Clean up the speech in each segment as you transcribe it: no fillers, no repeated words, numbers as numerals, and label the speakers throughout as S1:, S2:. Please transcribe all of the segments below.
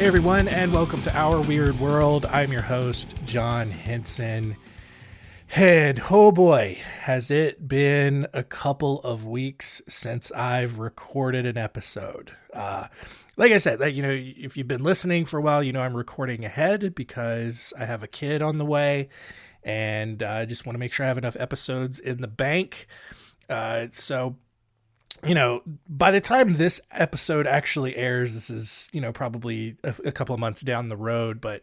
S1: Hey everyone, and welcome to Our Weird World. I'm your host, John Henson. And oh boy, has it been a couple of weeks since I've recorded an episode. Like I said, if you've been listening for a while, you know I'm recording ahead because I have a kid on the way, and I just want to make sure I have enough episodes in the bank. So by the time this episode actually airs, this is, probably a couple of months down the road, but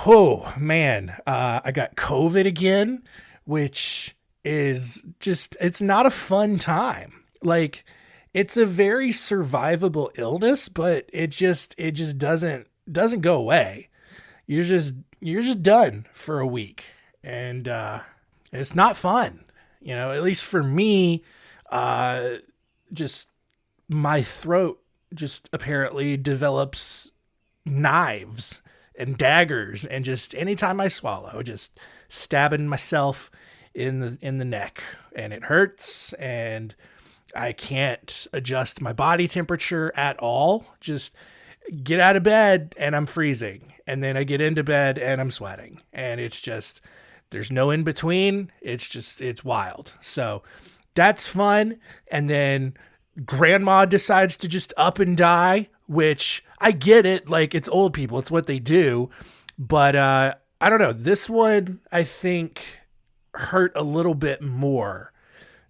S1: oh man, I got COVID again, which is just, it's not a fun time. Like, it's a very survivable illness, but it just doesn't go away. You're just done for a week, and it's not fun, at least for me. Just my throat just apparently develops knives and daggers, and just anytime I swallow, just stabbing myself in the neck, and it hurts, and I can't adjust my body temperature at all. Just get out of bed and I'm freezing, and then I get into bed and I'm sweating, and it's just, there's no in between. It's wild. So that's fun. And then grandma decides to just up and die, which I get it. Like, it's old people, it's what they do. But I don't know. This one, I think, hurt a little bit more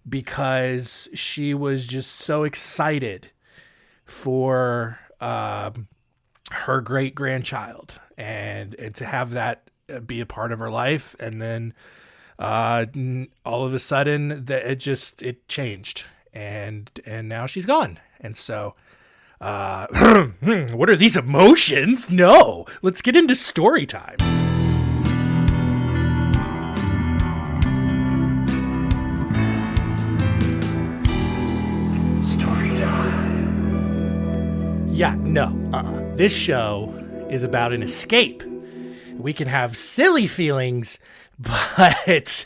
S1: because she was just so excited for her great grandchild, and to have that be a part of her life. And then all of a sudden it changed, and now she's gone. And so what are these emotions? No, let's get into story time. Yeah, no, this show is about an escape. We can have silly feelings, but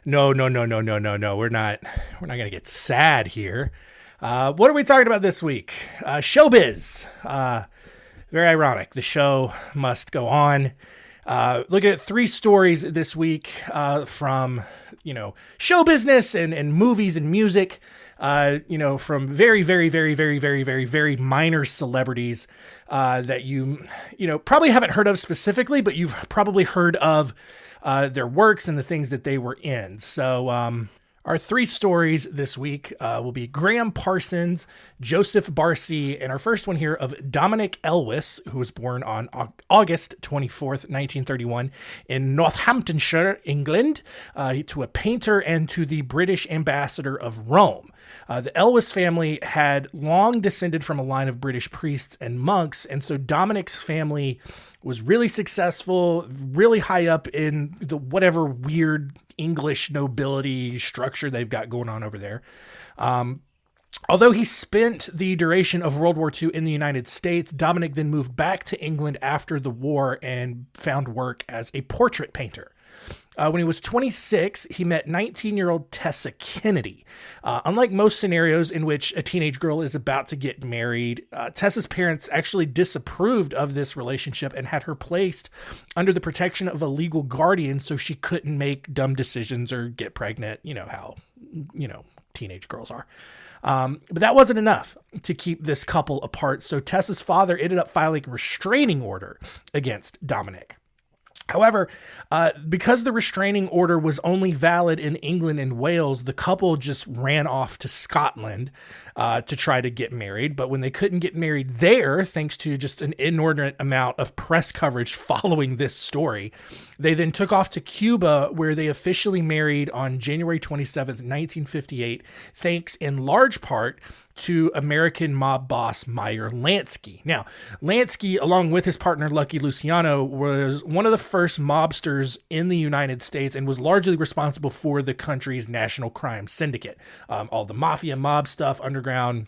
S1: no. We're not gonna get sad here. What are we talking about this week? Showbiz. Very ironic. The show must go on. Looking at 3 stories this week from show business and movies and music. From very, very, very, very, very, very, very minor celebrities that you probably haven't heard of specifically, but you've probably heard of their works and the things that they were in. So our 3 stories this week will be Graham Parsons, Jozsef Barsi, and our first one here of Dominick Elwes, who was born on August 24th, 1931 in Northamptonshire, England, to a painter and to the British ambassador of Rome. The Elwes family had long descended from a line of British priests and monks, and so Dominick's family was really successful, really high up in the whatever weird English nobility structure they've got going on over there. Although he spent the duration of World War II in the United States, Dominick then moved back to England after the war and found work as a portrait painter. When he was 26, he met 19-year-old Tessa Kennedy. Unlike most scenarios in which a teenage girl is about to get married, Tessa's parents actually disapproved of this relationship and had her placed under the protection of a legal guardian so she couldn't make dumb decisions or get pregnant. You know how, teenage girls are. But that wasn't enough to keep this couple apart. So Tessa's father ended up filing a restraining order against Dominick. However, because the restraining order was only valid in England and Wales, the couple just ran off to Scotland to try to get married. But when they couldn't get married there, thanks to just an inordinate amount of press coverage following this story, they then took off to Cuba, where they officially married on January 27th, 1958, thanks in large part to American mob boss Meyer Lansky. Now, Lansky, along with his partner Lucky Luciano, was one of the first mobsters in the United States and was largely responsible for the country's national crime syndicate. All the mafia mob stuff, underground,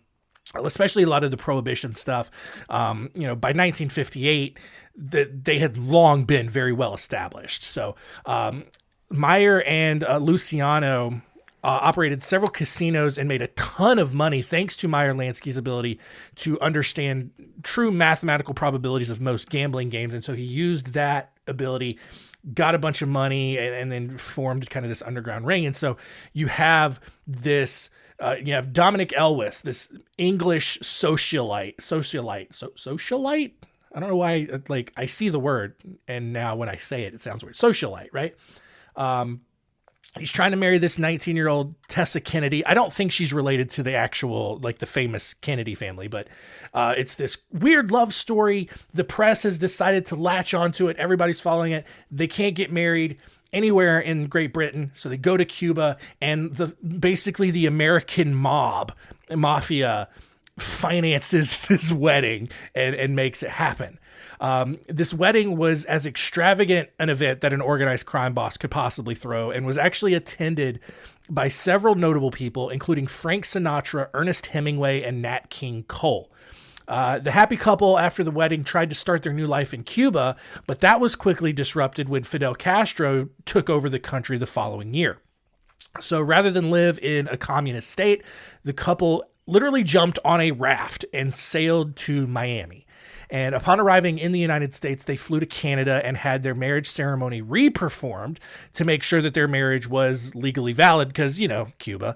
S1: especially a lot of the prohibition stuff. By 1958, they had long been very well established. So Meyer and Luciano operated several casinos and made a ton of money thanks to Meyer Lansky's ability to understand true mathematical probabilities of most gambling games. And so he used that ability, got a bunch of money, and then formed kind of this underground ring. And so you have this, you have Dominick Elwes, this English socialite. I don't know why, like, I see the word, and now when I say it, it sounds weird. Socialite, right? He's trying to marry this 19-year-old Tessa Kennedy. I don't think she's related to the actual, like, the famous Kennedy family, but it's this weird love story. The press has decided to latch onto it. Everybody's following it. They can't get married anywhere in Great Britain, so they go to Cuba, and basically the American mafia finances this wedding and makes it happen. This wedding was as extravagant an event that an organized crime boss could possibly throw, and was actually attended by several notable people, including Frank Sinatra, Ernest Hemingway, and Nat King Cole. The happy couple after the wedding tried to start their new life in Cuba, but that was quickly disrupted when Fidel Castro took over the country the following year. So rather than live in a communist state, the couple literally jumped on a raft and sailed to Miami. And upon arriving in the United States, they flew to Canada and had their marriage ceremony re-performed to make sure that their marriage was legally valid because, Cuba.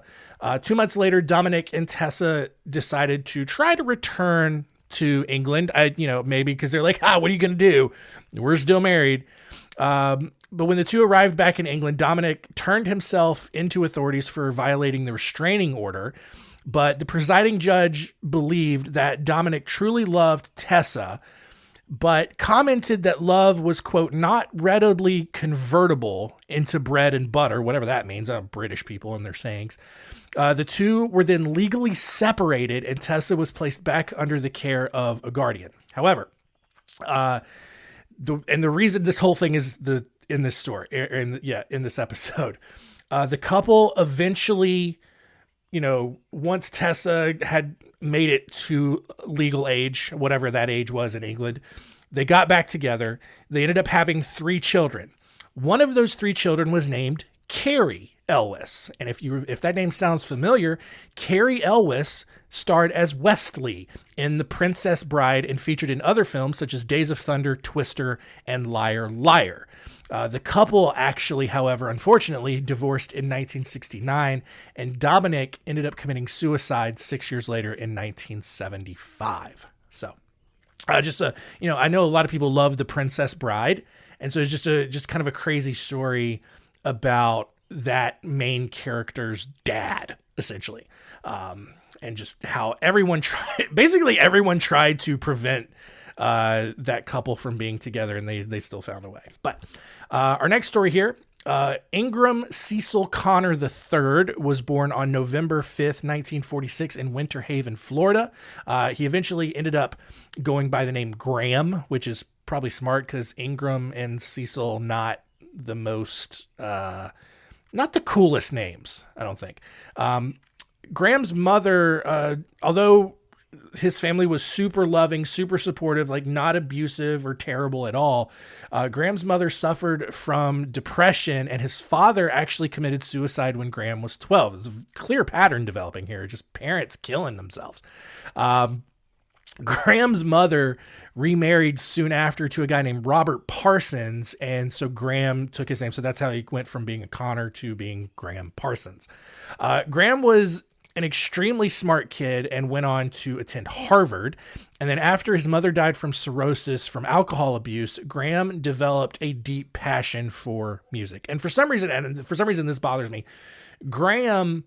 S1: 2 months later, Dominick and Tessa decided to try to return to England. Maybe because they're like, what are you going to do? We're still married. But when the two arrived back in England, Dominick turned himself into authorities for violating the restraining order. But the presiding judge believed that Dominick truly loved Tessa, but commented that love was, quote, not readily convertible into bread and butter, whatever that means. British people and their sayings. The two were then legally separated, and Tessa was placed back under the care of a guardian. However, the reason this whole thing is in this story, in this episode, the couple eventually, once Tessa had made it to legal age, whatever that age was in England, they got back together. They ended up having 3 children. One of those 3 children was named Carrie Elwes. And if that name sounds familiar, Carrie Elwes starred as Westley in The Princess Bride and featured in other films such as Days of Thunder, Twister, and Liar Liar. The couple actually, however, unfortunately divorced in 1969, and Dominick ended up committing suicide 6 years later in 1975. So I know a lot of people love The Princess Bride. And so it's just kind of a crazy story about that main character's dad, essentially. And just how everyone tried to prevent that couple from being together, and they still found a way. But our next story here, Ingram Cecil Connor III was born on November 5th, 1946 in Winter Haven, Florida. He eventually ended up going by the name Graham, which is probably smart because Ingram and Cecil, not the most, not the coolest names, I don't think. Graham's mother, although his family was super loving, super supportive, like not abusive or terrible at all, Graham's mother suffered from depression, and his father actually committed suicide when Graham was 12. There's a clear pattern developing here, just parents killing themselves. Graham's mother remarried soon after to a guy named Robert Parsons, and so Graham took his name. So that's how he went from being a Connor to being Graham Parsons. Graham was an extremely smart kid and went on to attend Harvard. And then after his mother died from cirrhosis from alcohol abuse, Graham developed a deep passion for music. And for some reason this bothers me, Graham,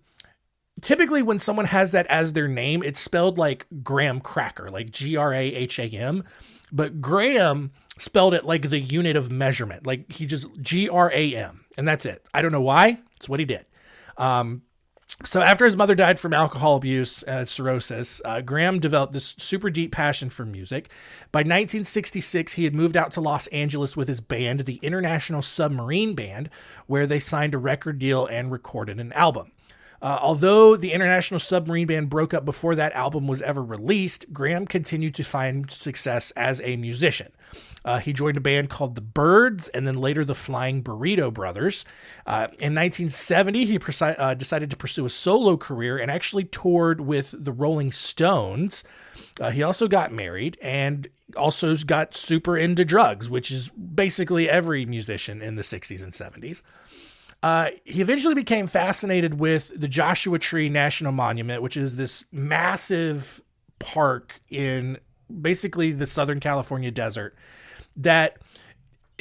S1: typically when someone has that as their name, it's spelled like Graham Cracker, like Graham, but Graham spelled it like the unit of measurement, like he just Gram, and that's it. I don't know why. It's what he did. So after his mother died from alcohol abuse and cirrhosis, Graham developed this super deep passion for music. By 1966, he had moved out to Los Angeles with his band, the International Submarine Band, where they signed a record deal and recorded an album. Although the International Submarine Band broke up before that album was ever released, Graham continued to find success as a musician. He joined a band called the Birds and then later the Flying Burrito Brothers. In 1970, he decided to pursue a solo career and actually toured with the Rolling Stones. He also got married and also got super into drugs, which is basically every musician in the 60s and 70s. He eventually became fascinated with the Joshua Tree National Monument, which is this massive park in basically the Southern California desert that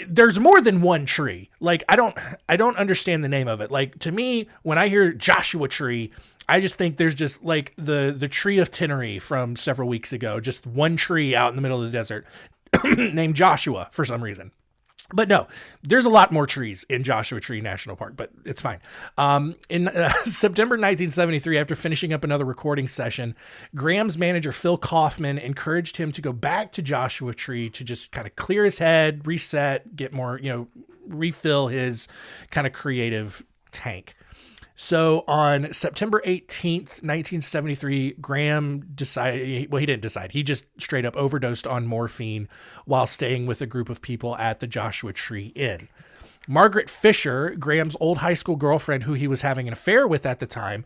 S1: there's more than one tree. Like, I don't understand the name of it. Like, to me, when I hear Joshua Tree, I just think there's just like the tree of Tenerife from several weeks ago, just one tree out in the middle of the desert named Joshua for some reason. But no, there's a lot more trees in Joshua Tree National Park, but it's fine. In September 1973, after finishing up another recording session, Graham's manager, Phil Kaufman, encouraged him to go back to Joshua Tree to just kind of clear his head, reset, get more, refill his kind of creative tank. So on September 18th, 1973, Graham decided, well, he didn't decide. He just straight up overdosed on morphine while staying with a group of people at the Joshua Tree Inn. Margaret Fisher, Graham's old high school girlfriend who he was having an affair with at the time,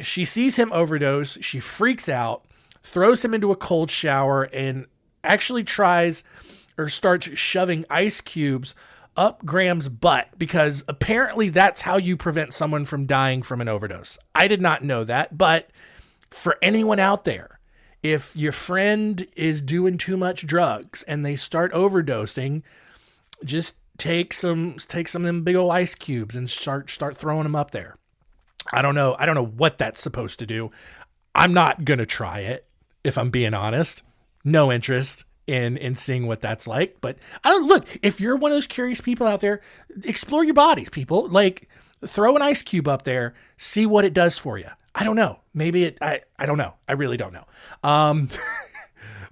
S1: she sees him overdose. She freaks out, throws him into a cold shower, and actually starts shoving ice cubes up Graham's butt, because apparently that's how you prevent someone from dying from an overdose. I did not know that, but for anyone out there, if your friend is doing too much drugs and they start overdosing, just take some of them big old ice cubes and start throwing them up there. I don't know what that's supposed to do. I'm not going to try it, if I'm being honest. No interest in seeing what that's like. But look, if you're one of those curious people out there, explore your bodies, people. Like, throw an ice cube up there, see what it does for you. I don't know. Maybe I don't know. I really don't know.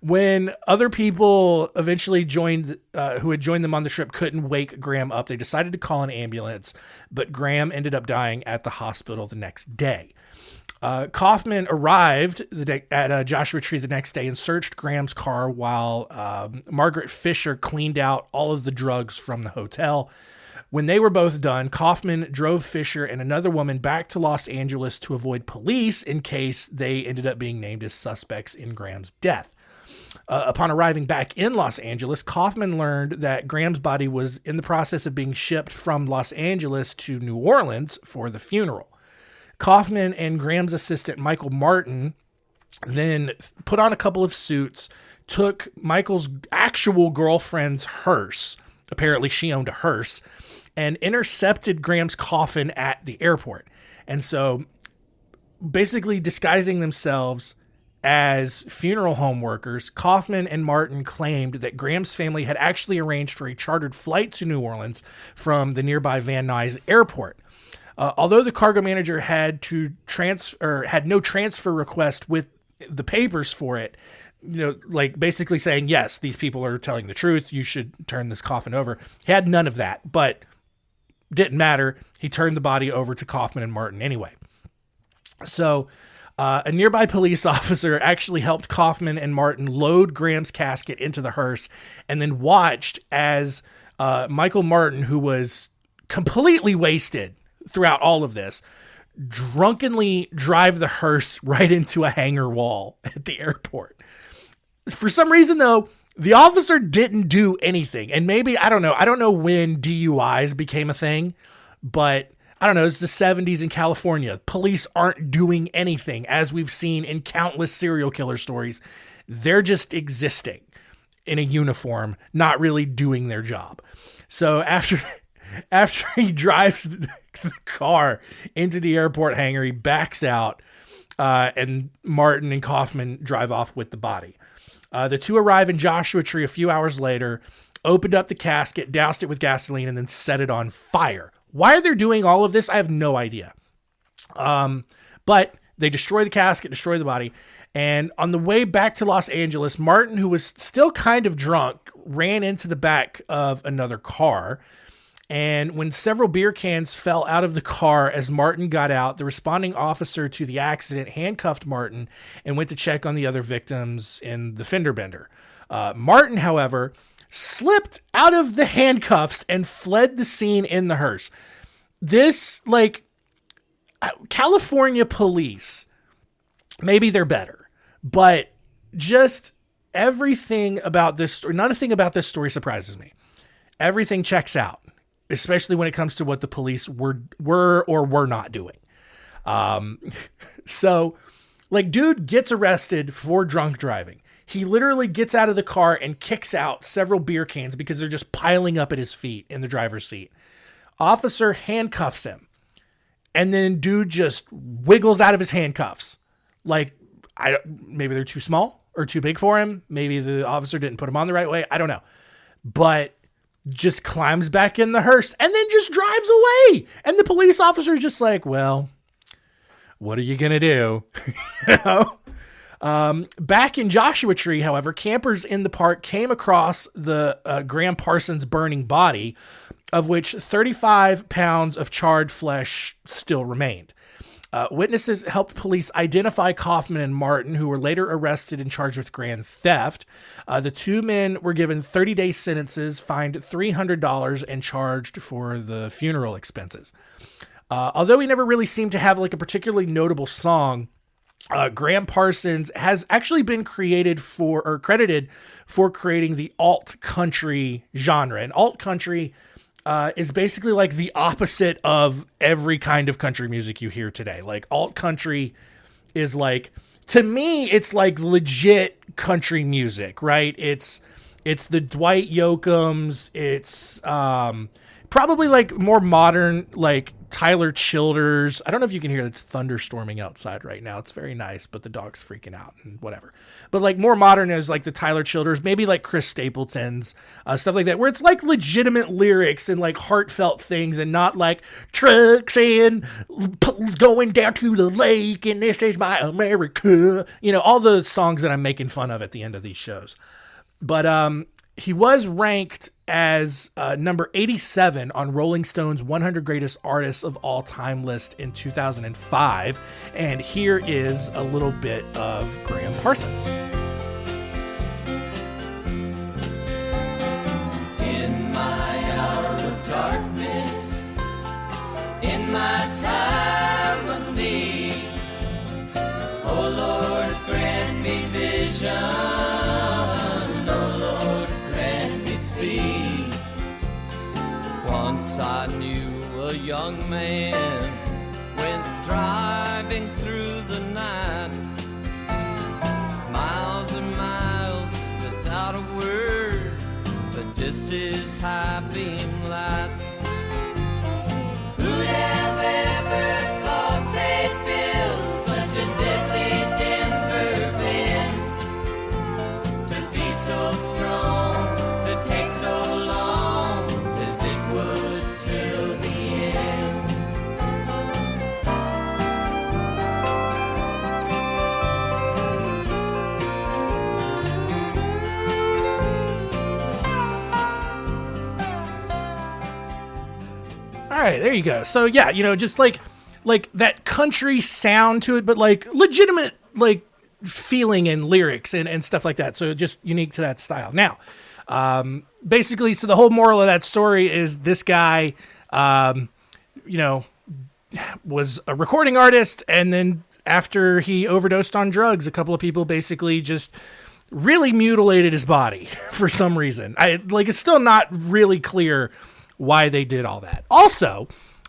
S1: When other people eventually joined, who had joined them on the trip, couldn't wake Graham up, they decided to call an ambulance, but Graham ended up dying at the hospital the next day. Kaufman arrived at Joshua Tree the next day and searched Graham's car while Margaret Fisher cleaned out all of the drugs from the hotel. When they were both done, Kaufman drove Fisher and another woman back to Los Angeles to avoid police in case they ended up being named as suspects in Graham's death. Upon arriving back in Los Angeles, Kaufman learned that Graham's body was in the process of being shipped from Los Angeles to New Orleans for the funeral. Kaufman and Graham's assistant, Michael Martin, then put on a couple of suits, took Michael's actual girlfriend's hearse, apparently she owned a hearse, and intercepted Graham's coffin at the airport. And so, basically disguising themselves as funeral home workers, Kaufman and Martin claimed that Graham's family had actually arranged for a chartered flight to New Orleans from the nearby Van Nuys airport. Although the cargo manager had no transfer request with the papers for it, like basically saying, yes, these people are telling the truth, you should turn this coffin over. He had none of that, but didn't matter. He turned the body over to Kaufman and Martin anyway. So a nearby police officer actually helped Kaufman and Martin load Graham's casket into the hearse and then watched as Michael Martin, who was completely wasted throughout all of this, drunkenly drive the hearse right into a hangar wall at the airport. For some reason, though, the officer didn't do anything. And maybe, I don't know when DUIs became a thing, but I don't know, it's the 70s in California. Police aren't doing anything, as we've seen in countless serial killer stories. They're just existing in a uniform, not really doing their job. So after he drives the car into the airport hangar, he backs out, and Martin and Kaufman drive off with the body. The two arrive in Joshua Tree a few hours later, opened up the casket, doused it with gasoline, and then set it on fire. Why they're doing all of this, I have no idea. But they destroy the casket, destroy the body, and on the way back to Los Angeles, Martin, who was still kind of drunk, ran into the back of another car. And when several beer cans fell out of the car as Martin got out, the responding officer to the accident handcuffed Martin and went to check on the other victims in the fender bender. Martin, however, slipped out of the handcuffs and fled the scene in the hearse. This, like, California police, maybe they're better, but just everything about this story, nothing about this story surprises me. Everything checks out, especially when it comes to what the police were or were not doing. So, like, dude gets arrested for drunk driving. He literally gets out of the car and kicks out several beer cans because they're just piling up at his feet in the driver's seat. Officer handcuffs him. And then dude just wiggles out of his handcuffs. Like, maybe they're too small or too big for him. Maybe the officer didn't put him on the right way. I don't know. But just climbs back in the hearse and then just drives away. And the police officer is just like, well, what are you going to do? You know? Back in Joshua Tree, however, campers in the park came across the Graham Parsons burning body, of which 35 pounds of charred flesh still remained. Witnesses helped police identify Kaufman and Martin, who were later arrested and charged with grand theft. The two men were given 30-day sentences, fined $300, and charged for the funeral expenses. Although he never really seemed to have like a particularly notable song, Graham Parsons has actually been credited for creating the alt country genre. And alt country is basically like the opposite of every kind of country music you hear today. Like, alt country is like, to me, it's like legit country music, right? It's the Dwight Yoakams. It's probably like more modern, like Tyler Childers. I don't know if you can hear it's thunderstorming outside right now. It's very nice, but the dog's freaking out and whatever. But like more modern is like the Tyler Childers, maybe like Chris Stapleton's, stuff like that, where it's like legitimate lyrics and like heartfelt things and not like trucks and going down to the lake and this is my America. You know, all the songs that I'm making fun of at the end of these shows. But he was ranked as number 87 on Rolling Stone's 100 Greatest Artists of All Time list in 2005. And here is a little bit of Graham Parsons.
S2: In my hour of darkness, in my time of need, oh Lord, grant me vision. Once I knew a young man went driving through the night, miles and miles without a word, but just his high beam lights. Who'd have ever thought they'd build such a deadly Denver band, to be so strong, to take so long.
S1: All right, there you go. So yeah, you know, just like that country sound to it, but like legitimate like feeling and lyrics and stuff like that. So just unique to that style. Now, basically, so the whole moral of that story is this guy, you know, was a recording artist, and then after he overdosed on drugs, a couple of people basically just really mutilated his body for some reason. It's still not really clear why they did all that. Also,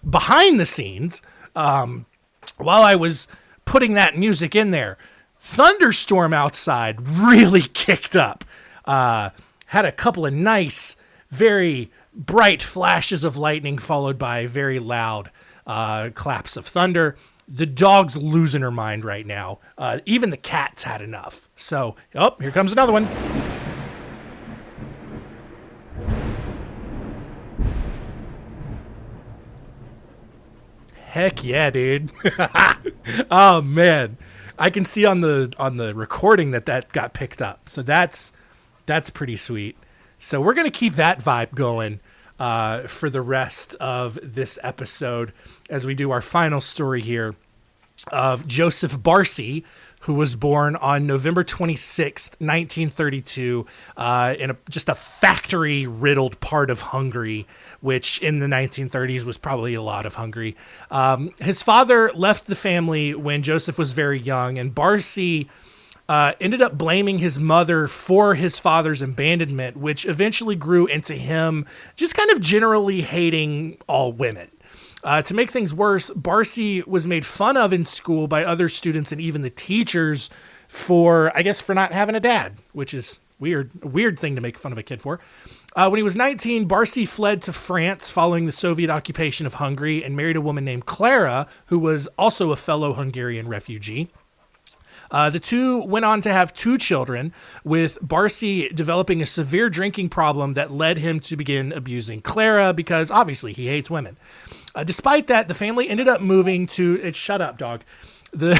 S1: behind the scenes, while I was putting that music in there, thunderstorm outside really kicked up. Had a couple of nice, very bright flashes of lightning followed by very loud claps of thunder. The dog's losing her mind right now. Even the cat's had enough. So, here comes another one. Heck yeah, dude. Oh man. I can see on the recording that got picked up. So that's pretty sweet. So we're going to keep that vibe going for the rest of this episode as we do our final story here of Jozsef Barsi, who was born on November 26th, 1932, in just a factory-riddled part of Hungary, which in the 1930s was probably a lot of Hungary. His father left the family when Jozsef was very young, and Barsi ended up blaming his mother for his father's abandonment, which eventually grew into him just kind of generally hating all women. To make things worse, Barsi was made fun of in school by other students and even the teachers for not having a dad, which is a weird thing to make fun of a kid for. When he was 19, Barsi fled to France following the Soviet occupation of Hungary and married a woman named Clara, who was also a fellow Hungarian refugee. The two went on to have 2 children, with Barsi developing a severe drinking problem that led him to begin abusing Clara because obviously he hates women. Despite that, the family ended up moving to... Shut up, dog. The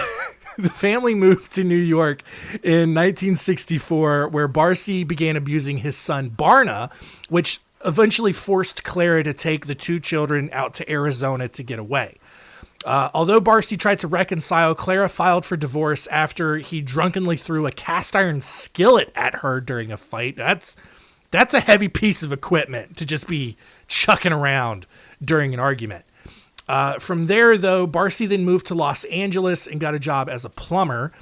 S1: family moved to New York in 1964, where Barsi began abusing his son, Barna, which eventually forced Clara to take the 2 children out to Arizona to get away. Although Barsi tried to reconcile, Clara filed for divorce after he drunkenly threw a cast iron skillet at her during a fight. That's a heavy piece of equipment to just be chucking around during an argument. From there, though, Barsi then moved to Los Angeles and got a job as a plumber.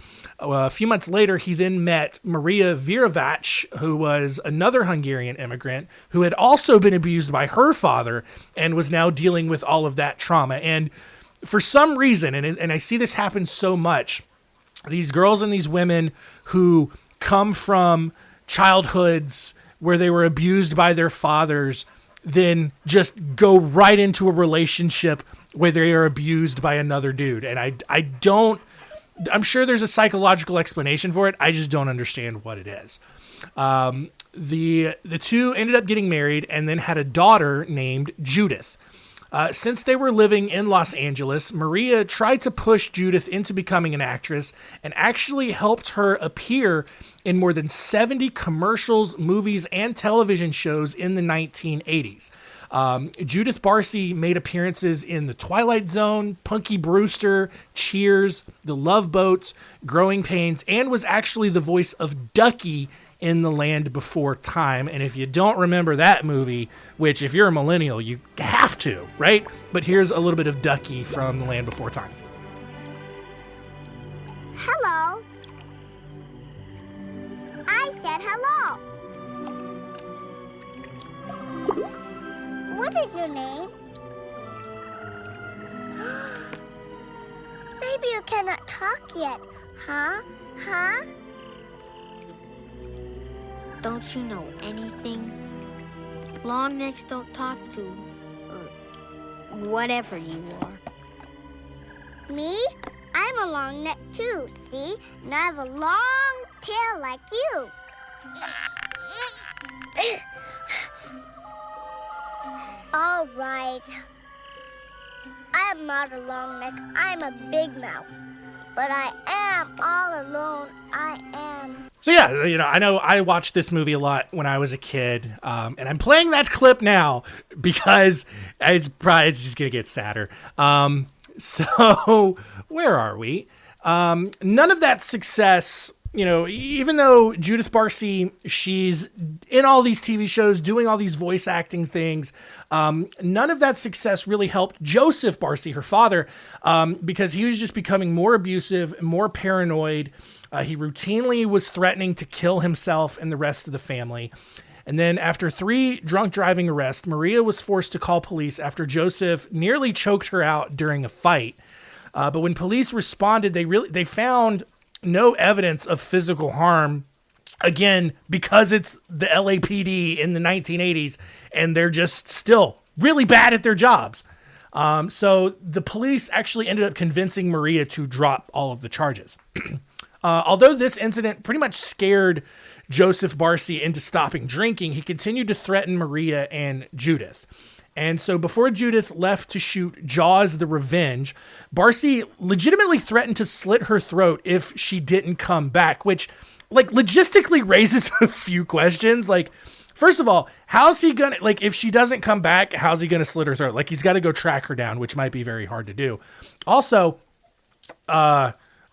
S1: A few months later, he then met Maria Viravac, who was another Hungarian immigrant who had also been abused by her father and was now dealing with all of that trauma. And for some reason, and I see this happen so much, these girls and these women who come from childhoods where they were abused by their fathers then just go right into a relationship where they are abused by another dude. And I'm sure there's a psychological explanation for it. I just don't understand what it is. The 2 ended up getting married and then had a daughter named Judith. Since they were living in Los Angeles, Maria tried to push Judith into becoming an actress and actually helped her appear in more than 70 commercials, movies, and television shows in the 1980s. Judith Barsi made appearances in The Twilight Zone, Punky Brewster, Cheers, The Love Boats, Growing Pains, and was actually the voice of Ducky in The Land Before Time. And if you don't remember that movie, which if you're a millennial, you have to, right? But here's a little bit of Ducky from The Land Before Time.
S3: Hello. I said hello. What is your name? Maybe you cannot talk yet, huh? Huh?
S4: Don't you know anything? Long necks don't talk to, or whatever you are.
S3: Me? I'm a long neck too, see? And I have a long tail like you. All right. I am not a long neck. I'm a big mouth. But I am all alone. I am.
S1: So yeah, I know I watched this movie a lot when I was a kid, and I'm playing that clip now because it's just gonna get sadder. So where are we? None of that success, even though Judith Barsi, she's in all these TV shows, doing all these voice acting things, none of that success really helped Jozsef Barsi, her father, because he was just becoming more abusive, more paranoid. He routinely was threatening to kill himself and the rest of the family. And then after 3 drunk driving arrests, Maria was forced to call police after Jozsef nearly choked her out during a fight. But when police responded, they found no evidence of physical harm, again, because it's the LAPD in the 1980s, and they're just still really bad at their jobs. So the police actually ended up convincing Maria to drop all of the charges. Although this incident pretty much scared Jozsef Barsi into stopping drinking, he continued to threaten Maria and Judith. And so before Judith left to shoot Jaws the Revenge, Barsi legitimately threatened to slit her throat if she didn't come back, which logistically raises a few questions. First of all, how's he gonna, if she doesn't come back, how's he gonna slit her throat? He's got to go track her down, which might be very hard to do. Also,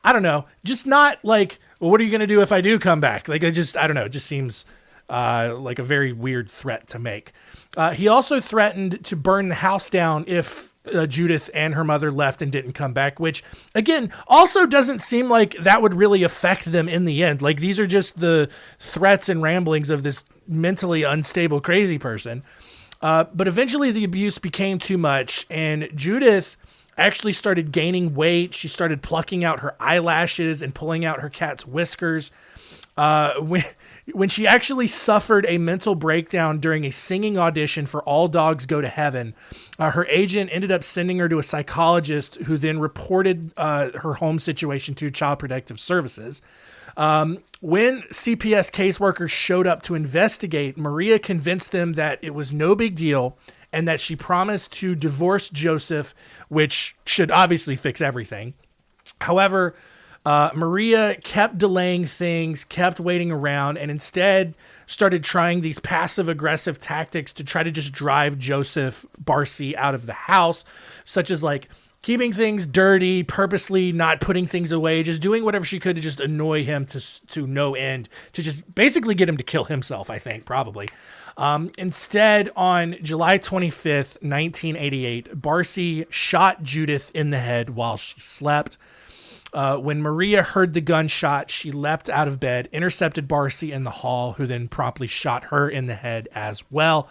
S1: I don't know, just not like, well, what are you going to do if I do come back? Like, I don't know. It just seems like a very weird threat to make. He also threatened to burn the house down if Judith and her mother left and didn't come back, which again, also doesn't seem like that would really affect them in the end. Like, these are just the threats and ramblings of this mentally unstable, crazy person. But eventually the abuse became too much, and Judith actually started gaining weight. She started plucking out her eyelashes and pulling out her cat's whiskers. When she actually suffered a mental breakdown during a singing audition for All Dogs Go to Heaven, her agent ended up sending her to a psychologist who then reported her home situation to Child Protective Services. When CPS caseworkers showed up to investigate, Maria convinced them that it was no big deal and that she promised to divorce Jozsef, which should obviously fix everything. However, Maria kept delaying things, kept waiting around, and instead started trying these passive-aggressive tactics to try to just drive Jozsef Barsi out of the house, such as like keeping things dirty, purposely not putting things away, just doing whatever she could to just annoy him to no end, to just basically get him to kill himself, I think, probably. Instead, on July 25th, 1988, Barsi shot Judith in the head while she slept. When Maria heard the gunshot, she leapt out of bed, intercepted Barsi in the hall, who then promptly shot her in the head as well.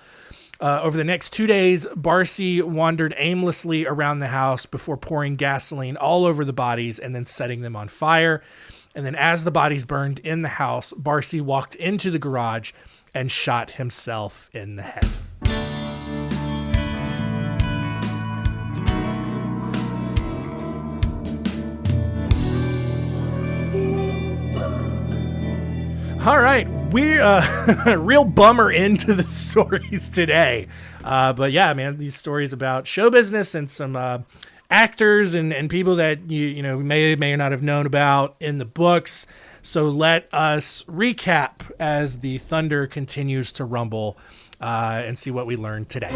S1: Over the next 2 days, Barsi wandered aimlessly around the house before pouring gasoline all over the bodies and then setting them on fire. And then as the bodies burned in the house, Barsi walked into the garage and shot himself in the head. All right, we're a real bummer into the stories today. But yeah, man, these stories about show business and some actors and people that you may or may not have known about in the books. So let us recap as the thunder continues to rumble and see what we learned today.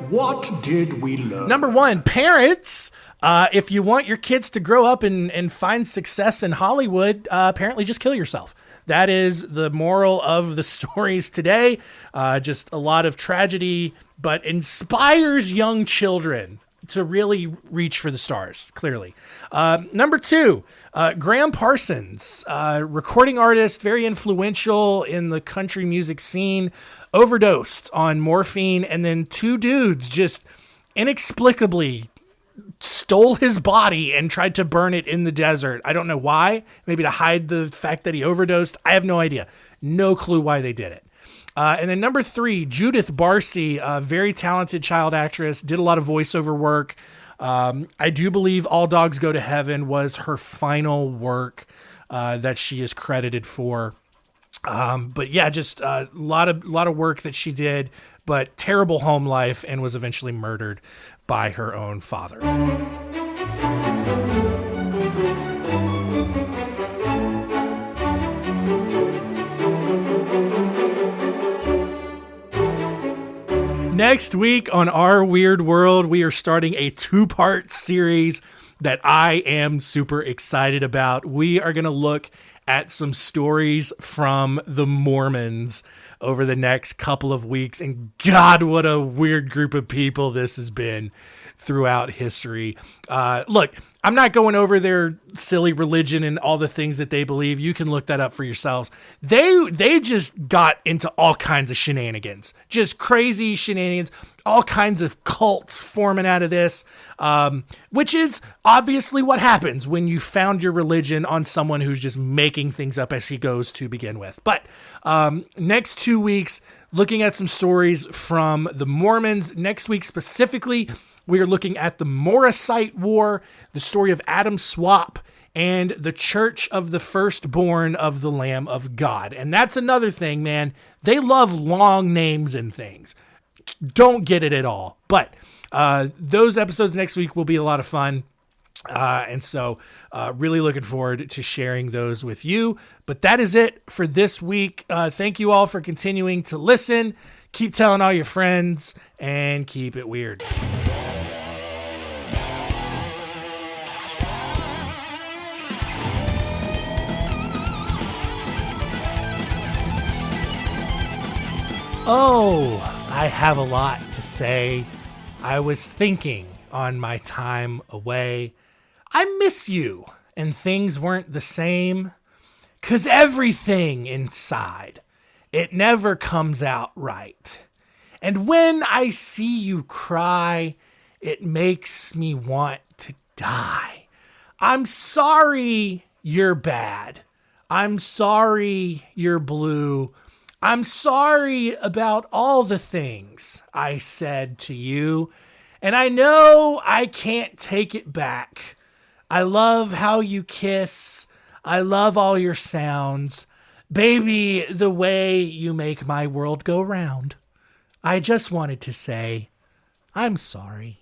S5: What did we learn?
S1: Number one, parents, if you want your kids to grow up and find success in Hollywood, apparently just kill yourself. That is the moral of the stories today. Just a lot of tragedy, but inspires young children to really reach for the stars, clearly. Number two, Graham Parsons, recording artist, very influential in the country music scene, overdosed on morphine, and then two dudes just inexplicably stole his body and tried to burn it in the desert. I don't know why. Maybe to hide the fact that he overdosed. I have no idea. No clue why they did it. And then number three, Judith Barsi, a very talented child actress, did a lot of voiceover work. I do believe All Dogs Go to Heaven was her final work that she is credited for. But yeah, just a lot of work that she did, but terrible home life, and was eventually murdered by her own father. Next week on Our Weird World, we are starting a 2-part series that I am super excited about. We are going to look at some stories from the Mormons over the next couple of weeks. And God, what a weird group of people this has been throughout history. Look, I'm not going over their silly religion and all the things that they believe. You can look that up for yourselves. They just got into all kinds of shenanigans, just crazy shenanigans, all kinds of cults forming out of this, which is obviously what happens when you found your religion on someone who's just making things up as he goes to begin with. But next 2 weeks, looking at some stories from the Mormons. Next week specifically, we are looking at the Morrisite War, the story of Adam Swap, and the Church of the Firstborn of the Lamb of God. And that's another thing, man. They love long names and things. Don't get it at all. But those episodes next week will be a lot of fun. And so really looking forward to sharing those with you. But that is it for this week. Thank you all for continuing to listen. Keep telling all your friends and keep it weird. Oh, I have a lot to say. I was thinking on my time away. I miss you, and things weren't the same. 'Cause everything inside, it never comes out right. And when I see you cry, it makes me want to die. I'm sorry you're bad. I'm sorry you're blue. I'm sorry about all the things I said to you. And I know I can't take it back. I love how you kiss. I love all your sounds. Baby, the way you make my world go round. I just wanted to say, I'm sorry.